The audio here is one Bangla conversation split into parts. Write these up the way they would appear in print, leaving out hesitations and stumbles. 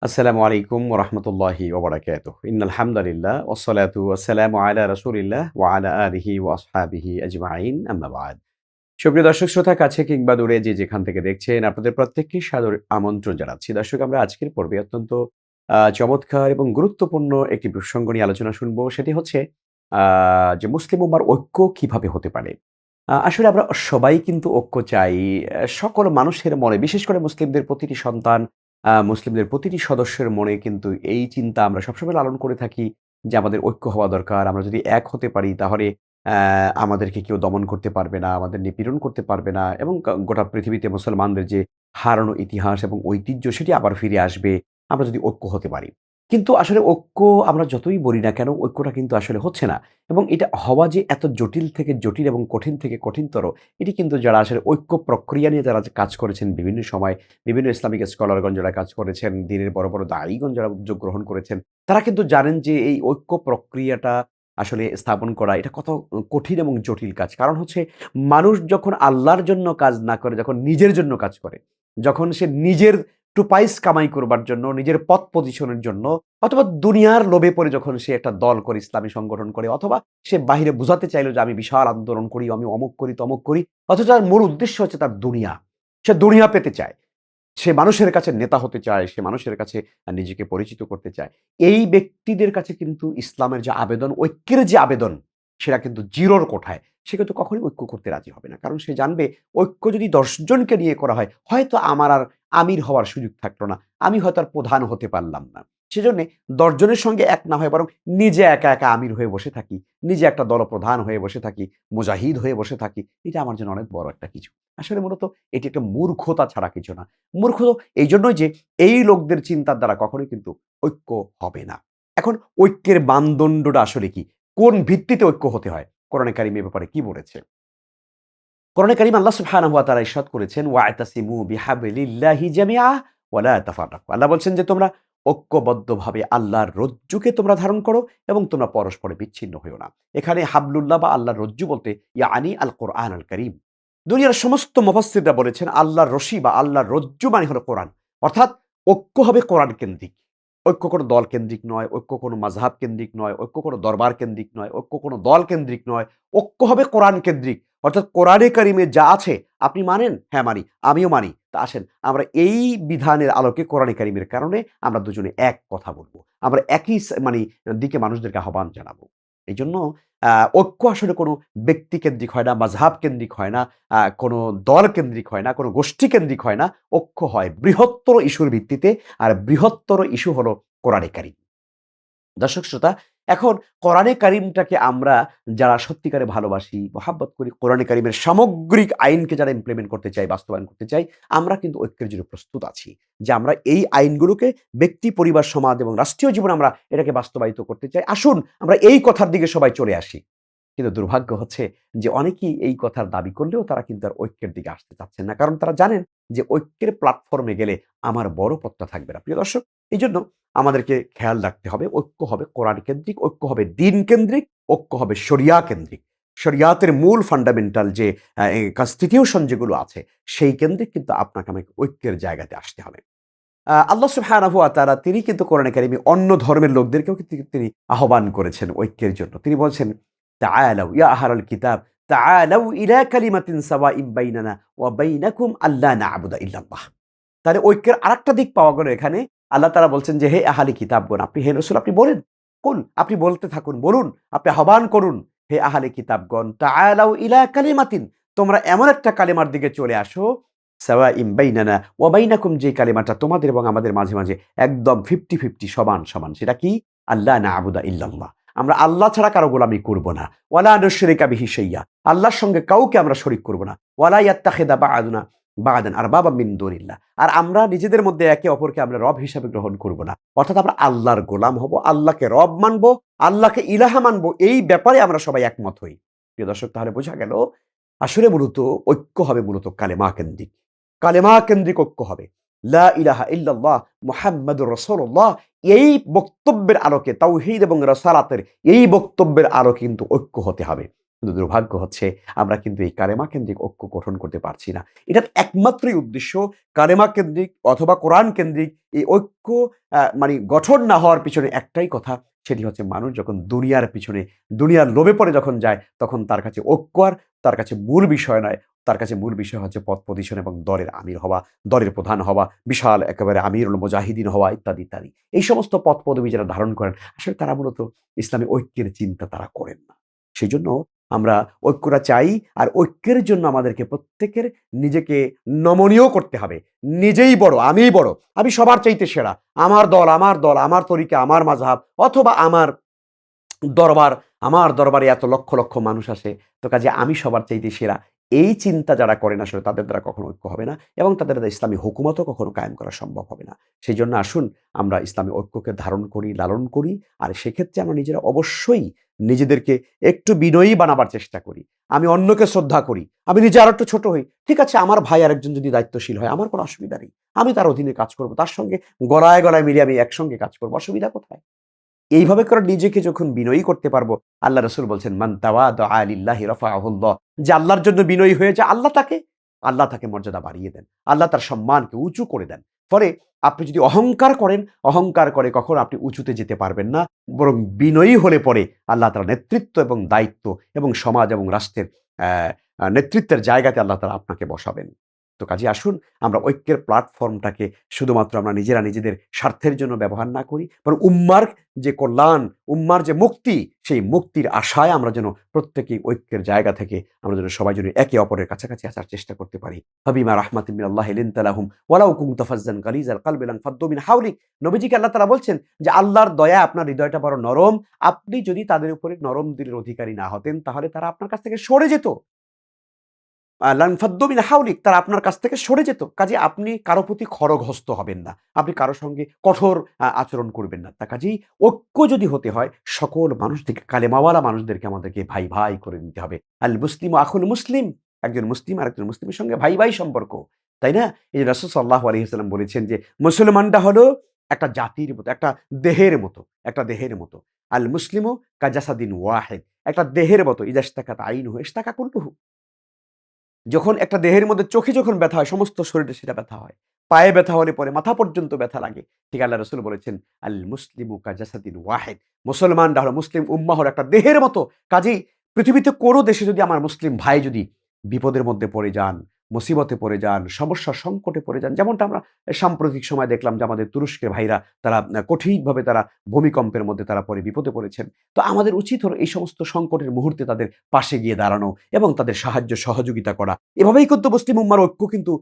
আসসালামু আলাইকুম ওয়া রাহমাতুল্লাহি ওয়া বারাকাতুহু। ইন্নাল হামদালিল্লাহ ওয়াসসালাতু ওয়াসসালামু আলা রাসূলিল্লাহ ওয়া আলা আলিহি ওয়া আসহাবিহি আজমাইন আম্মা বা'দ। সুপ্রিয় দর্শক শ্রোতা কাছে কিংবা দূরে যে যেখান থেকে দেখছেন আপনাদের প্রত্যেককে সাদর আমন্ত্রণ জানাচ্ছি। দর্শক আমরা আজকের পর্বে অত্যন্ত চমৎকার এবং গুরুত্বপূর্ণ একটি প্রসঙ্গ নিয়ে আলোচনা শুনবো। সেটি হচ্ছে আ যে মুসলিম উম্মার ঐক্য কিভাবে হতে পারে? আসলে আমরা সবাই কিন্তু ঐক্য চাই। সকল মানুষের মনে বিশেষ করে মুসলিমদের প্রতিটি সন্তান, মুসলিমদের প্রতিটি সদস্যের মনে কিন্তু এই চিন্তা আমরা সবসময় লালন করে থাকি যে আমাদের ঐক্য হওয়া দরকার। আমরা যদি এক হতে পারি তাহলে আমাদেরকে কেউ দমন করতে পারবে না, আমাদের নিপীড়ন করতে পারবে না এবং গোটা পৃথিবীতে মুসলমানদের যে হারানো ইতিহাস এবং ঐতিহ্য সেটি আবার ফিরে আসবে আমরা যদি ঐক্য হতে পারি। কিন্তু আসলে ঐক্য আমরা যতই বলি না কেন ঐক্যটা কিন্তু আসলে হচ্ছে না। এবং এটা হওয়া যে এত জটিল থেকে জটিল এবং কঠিন থেকে কঠিনতর, এটি কিন্তু যারা আসলে ঐক্য প্রক্রিয়া নিয়ে যারা যে কাজ করেছেন বিভিন্ন সময়, বিভিন্ন ইসলামিক স্কলারগণ যারা কাজ করেছেন, দ্বীনের বড়, বড় দায়ীগণ যারা উদ্যোগ গ্রহণ করেছেন, তারা কিন্তু জানেন যে এই ঐক্য প্রক্রিয়াটা আসলে স্থাপন করা এটা কত কঠিন এবং জটিল কাজ। কারণ হচ্ছে মানুষ যখন আল্লাহর জন্য কাজ না করে, যখন নিজের জন্য কাজ করে, যখন সে নিজের টুপাইস কামাই করবার জন্য, নিজের পদ পজিশনের জন্য অথবা দুনিয়ার লোভে পড়ে যখন সে একটা দল করে, ইসলামী সংগঠন করে অথবা সে বাহিরে বুঝাতে চাইল যে আমি বিশাল আন্দোলন করি, আমি অমুক করি, তমুক করি। অথচ তার মূল উদ্দেশ্য হচ্ছে তার দুনিয়া। সে দুনিয়া পেতে চায়। সে মানুষের কাছে নেতা হতে চায়, সে মানুষের কাছে নিজেকে পরিচিত করতে চায়। এই ব্যক্তিদের কাছে কিন্তু ইসলামের যে আবেদন, ঐক্যের যে আবেদন, সেটা কিন্তু জিরোর কোঠায়। সে কিন্তু কখনোই ঐক্য করতে রাজি হবে না। কারণ সে জানবে ঐক্য যদি ১০ জনকে নিয়ে করা হয়, হয়তো আমার আর আমির হওয়ার সুযোগ থাকলো না। আমি হয়তো আর প্রধান হতে পারলাম না। সেজন্যে ১০ জনের সঙ্গে এক না হয়ে বরং নিজে একা, একা আমির হয়ে বসে থাকি। নিজে একটা দলপ্রধান হয়ে বসে থাকি, মুজাহিদ হয়ে বসে থাকি। এটা আমার জন্য অনেক বড় একটা কিছু। আসলে মূলত এটি একটা মূর্খতা ছাড়া কিছু না। মূর্খ এইজন্যই যে এই লোকদের চিন্তার দ্বারা কখনোই কিন্তু ঐক্য হবে না। এখন ঐক্যের মানদণ্ডটা আসলে কি? কোন ভিত্তিতে ঐক্য হতে হয়? কোরআনে কারিম এ ব্যাপারে কি বলেছে? কোরআনে কারিম আল্লাহ সুবহানাহু ওয়া তাআলা ইরশাদ করেছেন, "ওয়া'তাসিমু বিহাবলিল্লাহি জামিআ ওয়া লা তাফাররাকু।" আল্লাহ বলছেন যে তোমরা ঐক্যবদ্ধভাবে আল্লাহর রজ্জুকে তোমরা ধারণ করো এবং তোমরা পরস্পরে বিচ্ছিন্ন হইও না। এখানে হাবলুল্লাহ বা আল্লাহর রজ্জু বলতে ইয়ানি আল কোরআন আল কারীম। দুনিয়ার সমস্ত মুফাসসিররা বলেছেন আল্লাহর রশি বা আল্লাহর রজ্জু মানে হলো কোরআন। অর্থাৎ ঐক্য হবে কোরআন কেন্দ্রিক। ঐক্য কোনো দল কেন্দ্রিক নয়, ঐক্য কোনো মাযহাব কেন্দ্রিক নয়, ঐক্য কোনো দরবার কেন্দ্রিক নয়, ঐক্য কোনো দল কেন্দ্রিক নয়। ঐক্য হবে কোরআন কেন্দ্রিক। অর্থাৎ কোরআনে কারিমে যা আছে আপনি মানেন? হ্যাঁ মানি। আমিও মানি। তা আসেন আমরা এই বিধানের আলোকে কোরআনে কারিমের কারণে আমরা দুজনে এক কথা বলব। আমরা একই মানি দিকে মানুষদেরকে আহ্বান জানাবো। এইজন্য আ ঐক্য আসলে কোনো ব্যক্তিকেন্দ্রিক হয় না, মাযহাব কেন্দ্রিক হয় না, কোনো দল কেন্দ্রিক হয় না, কোনো গোষ্ঠী কেন্দ্রিক হয় না। ঐক্য হয় বৃহত্তর ইস্যুর ভিত্তিতে। আর বৃহত্তর ইস্যু হলো কোরআনে কারিম। দর্শক শ্রোতা, এখন কোরআনে কারিমটাকে আমরা যারা সত্যিকারে ভালোবাসি, মহাব্বত করি, কোরআনে কারিমের সামগ্রিক আইনকে যারা ইমপ্লিমেন্ট করতে চাই, বাস্তবায়ন করতে চাই, আমরা কিন্তু ঐক্যের জন্য প্রস্তুত আছি। যে আমরা এই আইনগুলোকে ব্যক্তি, পরিবার, সমাজ এবং রাষ্ট্রীয় জীবনে আমরা এটাকে বাস্তবায়িত করতে চাই। আসুন আমরা এই কথার দিকে সবাই চলে আসি। কিন্তু দুর্ভাগ্য হচ্ছে যে অনেকেই এই কথার দাবি করলেও তারা কিন্তু আর ঐক্যের দিকে আসতে চাচ্ছেন না। কারণ তারা জানেন যে ঐক্যের প্ল্যাটফর্মে গেলে আমার বড় পদটা থাকবে না। প্রিয় দর্শক, এইজন্য আমাদেরকে খেয়াল রাখতে হবে ঐক্য হবে কোরআন কেন্দ্রিক, ঐক্য হবে দিন কেন্দ্রিক, ঐক্য হবে শরিয়া কেন্দ্রিক। শরিয়াতের মূল ফান্ডামেন্টাল যে কনস্টিটিউশন যেগুলো আছে সেই কেন্দ্রিক কিন্তু আপনাকে আমাকে ঐক্যের জায়গাতে আসতে হবে। আল্লাহ সুবহানাহু ওয়া তাআলা তিনি কিন্তু কোরআনে কারিমে অন্য ধর্মের লোকদেরকেও কিন্তু তিনি আহ্বান করেছেন ঐক্যের জন্য। তিনি বলছেন, "তাআলাউ ইয়া আহলাল কিতাব, তাআলাউ ইলা কালিমাতিন সাওয়াইন বাইনানা ওয়া বাইনাকুম আল্লা না'বুদা ইল্লাল্লাহ।" তাহলে ঐক্যের আরেকটা দিক পাওয়া গেল এখানে। আল্লাহ তাআলা বলছেন যে, "হে আহলি কিতাবগণ, আপনি হে রাসূল আপনি বলেন, কুল আপনি বলতে থাকুন, বলুন, আপনি আহ্বান করুন, হে আহলি কিতাবগণ, তাআলাউ ইলা কালিমাতিন তোমরা এমন একটা কালেমার দিকে চলে আসো, সাওয়াইন বাইনানা ওয়া বাইনাকুম যে কালেমাটা তোমাদের এবং আমাদের মাঝে, মাঝে একদম 50-50 সমান, সমান। সেটা কি? আল্লা না'বুদা ইল্লাল্লাহ। আমরা আল্লাহ ছাড়া কারো গোলামি করব না। ওয়ালা নুশরিকা বিহি শাইয়্যা। আল্লাহর সঙ্গে কাউকে আমরা শরীক করব না। ওয়ালা ইয়াত্তাখিদা বা'দুনা বা'দান আরবাবাম মিন দুনিল্লাহ। আর আমরা নিজেদের মধ্যে একে অপরকে আমরা রব হিসাবে গ্রহণ করব না। অর্থাৎ আমরা আল্লাহর গোলাম হব, আল্লাহকে রব মানব, আল্লাহকে ইলাহা মানব। এই ব্যাপারে আমরা সবাই একমত হই। প্রিয় দর্শক, তাহলে বোঝা গেল আসলে মূলত ঐক্য হবে মূলত কালেমা কেন্দ্রিক। কালেমা কেন্দ্রিক ঐক্য হবে। লা ইলাহা ইল্লাল্লাহ মুহাম্মাদুর রাসূলুল্লাহ এই বক্তব্যের আলোকে তাওহীদ এবং রিসালাতের এই বক্তব্যের আলোকে কিন্তু ঐক্য হতে হবে। কিন্তু দুর্ভাগ্য হচ্ছে আমরা কিন্তু এই কালেমা কেন্দ্রিক ঐক্য গঠন করতে পারছি না। এটার একমাত্রই উদ্দেশ্য কালেমা কেন্দ্রিক অথবা কোরআন কেন্দ্রিক এই ঐক্য মানে গঠন না হওয়ার পিছনে একটাই কথা, সেটি হচ্ছে মানুষ যখন দুনিয়ার পিছনে, দুনিয়ার লোভে পড়ে যখন যায়, তখন তার কাছে ঐক্য আর তার কাছে মূল বিষয় নয়। তার কাছে মূল বিষয় হচ্ছে পদ পজিশন এবং দলের আমির হওয়া, দলের প্রধান হওয়া, বিশাল একেবারে আমিরুল মুজাহিদিন হওয়া ইত্যাদি, ইত্যাদি। এই সমস্ত পদ পদবি যারা ধারণ করেন, আসলে তারা মূলত ইসলামী ঐক্যের চিন্তা তারা করেন না। সেজন্য আমরা ঐক্যটা চাই, আর ঐক্যের জন্য আমাদেরকে প্রত্যেকের নিজেকে নমনীয় করতে হবে। নিজেই বড়, আমিই বড়, আমি সবার চাইতে সেরা। আমার দল, আমার দল, আমার তরিকা, আমার মাযহাব অথবা আমার দরবার, আমার দরবারে এত লক্ষ, লক্ষ মানুষ আসে। তো কাজে আমি সবার চাইতে সেরা। এই চিন্তা যারা করেন আসলে তাদের দ্বারা কখনো ঐক্য হবে না এবং তাদের দ্বারা ইসলামী হুকুমতও কখনো কায়েম করা সম্ভব হবে না। সেজন্য আসুন আমরা ইসলামী ঐক্যকে ধারণ করি, লালন করি। আর সেক্ষেত্রে আমরা নিজেরা অবশ্যই নিজেদেরকে একটু বিনয়ী বানাবার চেষ্টা করি। আমি অন্যকে শ্রদ্ধা করি। আমি নিজে আরেকটু ছোট হই। ঠিক আছে, আমার ভাই আরেকজন যদি দায়িত্বশীল হয়, আমার কোনো অসুবিধা নেই। আমি তার অধীনে কাজ করব। তার সঙ্গে গলায়, গলায় মিলিয়ে আমি একসঙ্গে কাজ করব। অসুবিধা কোথায়? এইভাবে করে নিজেকে যখন বিনয়ী করতে পারবো, আল্লাহ রাসূল বলছেন, মান তাওয়াদাআ লিল্লাহি রাফাআহুল্লাহ। যে আল্লাহর জন্য বিনয়ী হয়ে যায়, আল্লাহ তাকে মর্যাদা বাড়িয়ে দেন। আল্লাহ তার সম্মানকে উঁচু করে দেন। ফলে আপনি যদি অহংকার করেন, অহংকার করে কখনো আপনি উঁচুতে যেতে পারবেন না। বরং বিনয়ী হলে পরে আল্লাহ তাআলা নেতৃত্ব এবং দায়িত্ব এবং সমাজ এবং রাষ্ট্রের অ্যা আ নেতৃত্বের জায়গাতে আল্লাহ তাআলা আপনাকে বসাবেন। তো কাজেই আসুন আমরা ঐক্যের প্ল্যাটফর্মটাকে শুধুমাত্র আমরা নিজেরা নিজেদের স্বার্থের জন্য ব্যবহার না করি, বরং উম্মার যে কল্যাণ, উম্মার যে মুক্তি, সেই মুক্তির আশায় আমরা যেন প্রত্যেকেই ঐক্যের জায়গা থেকে আমরা যেন সবাই যেন একে অপরের কাছাকাছি আসার চেষ্টা করতে পারি। ফাবিমা রাহমাতিন মিনাল্লাহি লিনতা লাহুম ওয়ালাউ কুনতা ফাজ্জান গালিজাল কলবি লানফাদ্দু মিন হাওলিক। নবীজিকে আল্লাহ তাআলা বলছেন যে আল্লাহর দয়া আপনার হৃদয়টা বড় নরম। আপনি যদি তাদের উপরে নরম দিলের অধিকারী না হতেন, তাহলে তারা আপনার কাছ থেকে সরে যেত। লানফাদ্দু মিন হাওলিক, তারা আপনার কাছ থেকে সরে যেত। কাজেই আপনি কারো প্রতি খড়গহস্ত হবেন না। আপনি কারো সঙ্গে কঠোর আচরণ করবেন না। তা কাজেই ঐক্য যদি হতে হয়, সকল মানুষদেরকে, কালেমাওয়ালা মানুষদেরকে আমাদেরকে ভাই, ভাই করে নিতে হবে। আল মুসলিমু আখুল মুসলিম। একজন মুসলিম আরেকজন মুসলিমের সঙ্গে ভাই, ভাই সম্পর্ক। তাই না? এই যে রাসূল সাল্লাল্লাহু আলাইহি ওয়াসাল্লাম বলেছেন যে মুসলমানটা হলো একটা জাতির মতো, একটা দেহের মতো, একটা দেহের মতো। আল মুসলিমু কাজাসাদিন ওয়াহিদ। একটা দেহের মতো। ইযা ইশতাকাত আইনুহু ইশতাকা কুল্লুহু। যখন একটা দেহের মধ্যে চোখে যখন ব্যথা হয়, সমস্ত শরীরে সেটা ব্যথা হয়। পায়ে ব্যথা হলে পরে মাথা পর্যন্ত ব্যথা লাগে। ঠিক আল্লাহ রাসূল বলেছেন, আল মুসলিমু কাজাসাদিন ওয়াহিদ। মুসলমানরা হলো, মুসলিম উম্মাহ হলো একটা দেহের মতো। কাজেই পৃথিবীতে কোনো দেশে যদি আমার মুসলিম ভাই যদি বিপদের মধ্যে পড়ে যান, মুসিবতে পড়ে যান, সমস্যা সংকটে পড়ে যান, যেমনটা আমরা সাম্প্রতিক সময়ে দেখলাম যে আমাদের তুরস্কের ভাইরা তারা কঠিনভাবে তারা ভূমিকম্পের মধ্যে তারা পড়ে বিপদে পড়েছেন। তো আমাদের উচিত হলো এই সমস্ত সংকটের মুহূর্তে তাদের পাশে গিয়ে দাঁড়ানো এবং তাদের সাহায্য সহযোগিতা করা। এভাবেই কিন্তু মুসলিম উম্মার ঐক্য কিন্তু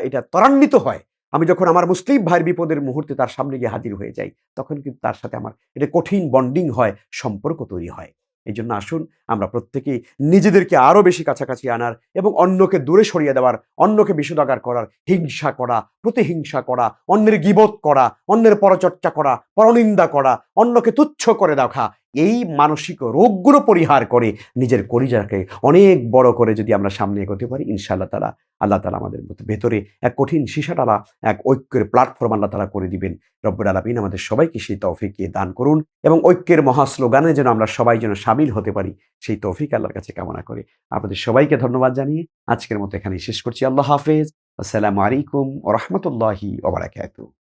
এটা ত্বরান্বিত হয়। আমি যখন আমার মুসলিম ভাইয়ের বিপদের মুহূর্তে তার সামনে গিয়ে হাজির হয়ে যাই, তখন কিন্তু তার সাথে আমার এটা কঠিন বন্ডিং হয়, সম্পর্ক তৈরি হয়। এজন্য আসুন আমরা প্রত্যেকেই নিজেদেরকে আরো বেশি কাছাকাছি আনার এবং অন্যকে দূরে সরিয়ে দেওয়ার, অন্যকে বিষোদাগার করার, হিংসা করা, প্রতিহিংসা করা, অন্যের গীবত করা, অন্যের পরচর্চা করা, পরনিন্দা করা, অন্যকে তুচ্ছ করে দেখা, এই মানসিক রোগগুলো পরিহার করে নিজের কলিজাকে অনেক বড় করে যদি আমরা সামনে এগোতে পারি, ইনশাআল্লাহ তাআলা আল্লাহ তাআলা আমাদের ভেতরে এক কঠিন সীসাটালা এক ঐক্যের প্ল্যাটফর্ম আল্লাহ তাআলা করে দিবেন। রব্বুল আলামিন আমাদের সবাইকে সেই তৌফিক দান করুন এবং ঐক্যের মহা স্লোগানে যেন আমরা সবাই যেন শামিল হতে পারি, সেই তৌফিক আল্লাহর কাছে কামনা করে আপনাদের সবাইকে ধন্যবাদ জানিয়ে আজকের মতো এখানেই শেষ করছি। আল্লাহ হাফেজ। আসসালামু আলাইকুম ওয়া রাহমাতুল্লাহি ওয়া বারাকাতুহু।